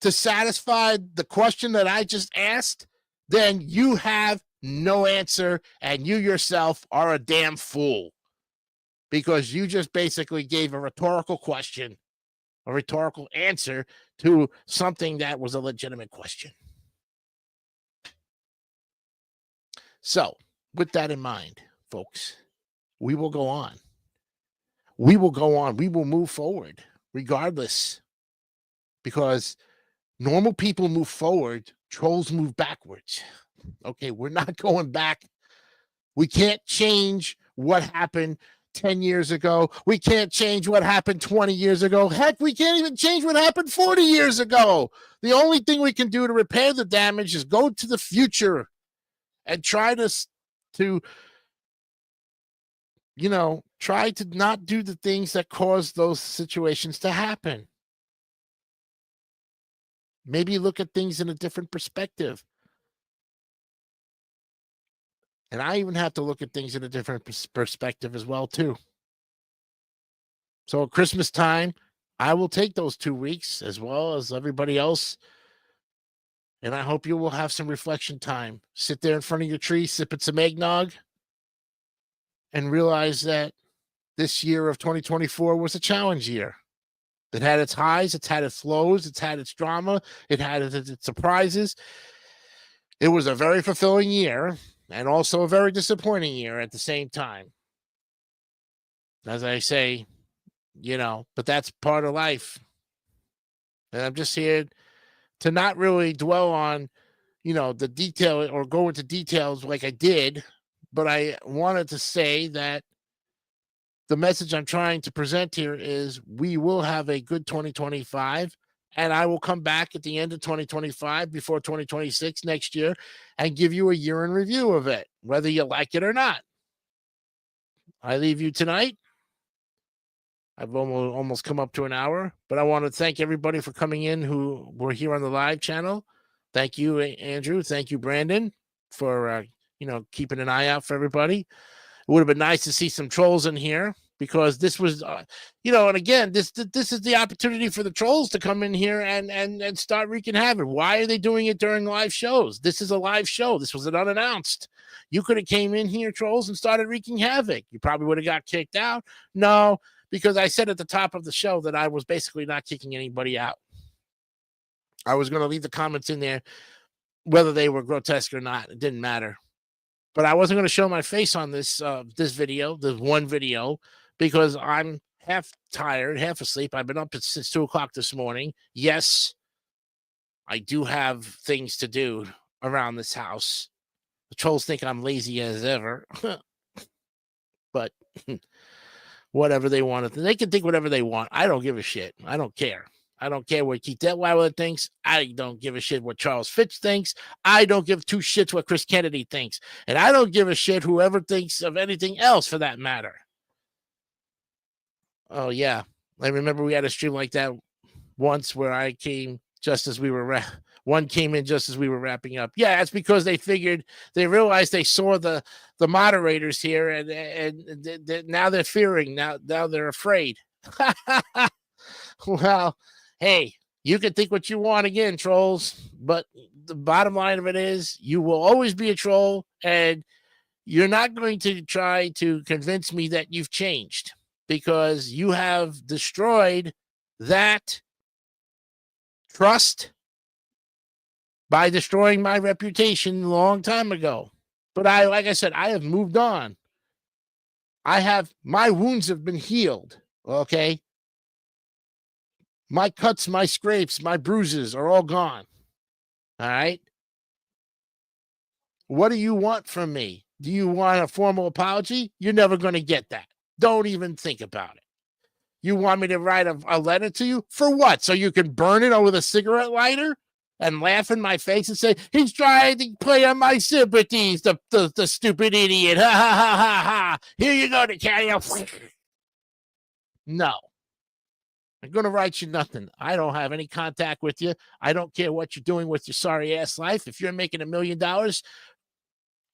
Speaker 1: to satisfy the question that I just asked, then you have no answer, and you yourself are a damn fool, because you just basically gave a rhetorical question, a rhetorical answer to something that was a legitimate question. So, with that in mind, folks, we will go on. We will go on. We will move forward regardless, because normal people move forward, trolls move backwards. Okay, we're not going back. We can't change what happened 10 years ago. We can't change what happened 20 years ago. Heck, we can't even change what happened 40 years ago. The only thing we can do to repair the damage is go to the future and try to try to not do the things that cause those situations to happen. Maybe look at things in a different perspective. And I even have to look at things in a different perspective as well, too. So at Christmas time, I will take those 2 weeks as well as everybody else. And I hope you will have some reflection time. Sit there in front of your tree, sipping some eggnog, and realize that this year of 2024 was a challenge year. It had its highs, it's had its lows, it's had its drama, it had its surprises. It was a very fulfilling year and also a very disappointing year at the same time. As I say, but that's part of life. And I'm just here to not really dwell on, the detail or go into details like I did, but I wanted to say that the message I'm trying to present here is we will have a good 2025, and I will come back at the end of 2025 before 2026 next year and give you a year in review of it, whether you like it or not. I leave you tonight. I've almost come up to an hour, but I want to thank everybody for coming in who were here on the live channel. Thank you, Andrew. Thank you, Brandon, for keeping an eye out for everybody. It would have been nice to see some trolls in here, because this was, and again, this is the opportunity for the trolls to come in here and start wreaking havoc. Why are they doing it during live shows? This is a live show. This was an unannounced. You could have came in here, trolls, and started wreaking havoc. You probably would have got kicked out. No, because I said at the top of the show that I was basically not kicking anybody out. I was going to leave the comments in there, whether they were grotesque or not. It didn't matter. But I wasn't going to show my face on this video, this one video, because I'm half tired, half asleep. I've been up since 2 o'clock this morning. Yes, I do have things to do around this house. The trolls think I'm lazy as ever. But whatever they want to, they can think whatever they want. I don't give a shit. I don't care. I don't care what Keith Detweiler thinks. I don't give a shit what Charles Fitch thinks. I don't give two shits what Chris Kennedy thinks. And I don't give a shit whoever thinks of anything else for that matter. Oh, yeah. I remember we had a stream like that once where I came just as we were one came in just as we were wrapping up. Yeah, that's because they realized they saw the moderators here, and now they're fearing. Now they're afraid. Well, hey, you can think what you want again, trolls, but the bottom line of it is you will always be a troll, and you're not going to try to convince me that you've changed, because you have destroyed that trust by destroying my reputation a long time ago. But like I said, I have moved on. My wounds have been healed, okay? My cuts, my scrapes, my bruises are all gone. All right? What do you want from me? Do you want a formal apology? You're never going to get that. Don't even think about it. You want me to write a letter to you? For what? So you can burn it with a cigarette lighter and laugh in my face and say, he's trying to play on my sympathies, the stupid idiot. Ha, ha, ha, ha, ha. Here you go to carry out. No. I'm going to write you nothing. I don't have any contact with you. I don't care what you're doing with your sorry ass life. If you're making $1 million,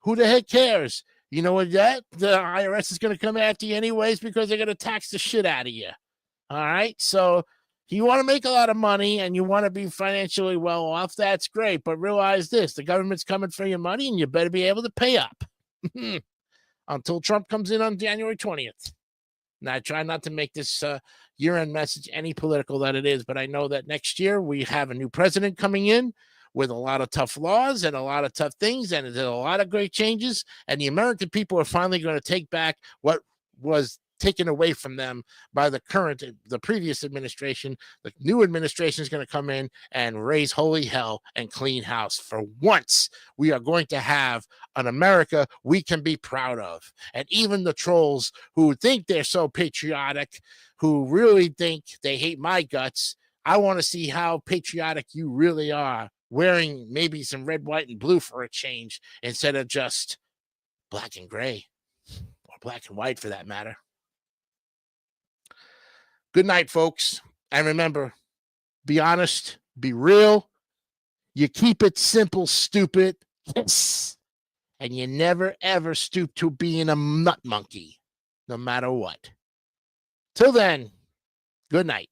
Speaker 1: who the heck cares? You know what? The IRS is going to come after you anyways because they're going to tax the shit out of you. All right. So you want to make a lot of money and you want to be financially well off. That's great. But realize this, the government's coming for your money and you better be able to pay up until Trump comes in on January 20th. Now, I try not to make this year-end message any political that it is, but I know that next year we have a new president coming in with a lot of tough laws and a lot of tough things, and there's a lot of great changes, and the American people are finally going to take back what was taken away from them by the previous administration. The new administration is going to come in and raise holy hell and clean house. For once, we are going to have an America we can be proud of. And even the trolls who think they're so patriotic, who really think they hate my guts, I want to see how patriotic you really are, wearing maybe some red, white, and blue for a change instead of just black and gray, or black and white for that matter. Good night, folks. And remember, be honest, be real. You keep it simple, stupid. Yes. And you never, ever stoop to being a nut monkey, no matter what. Till then, good night.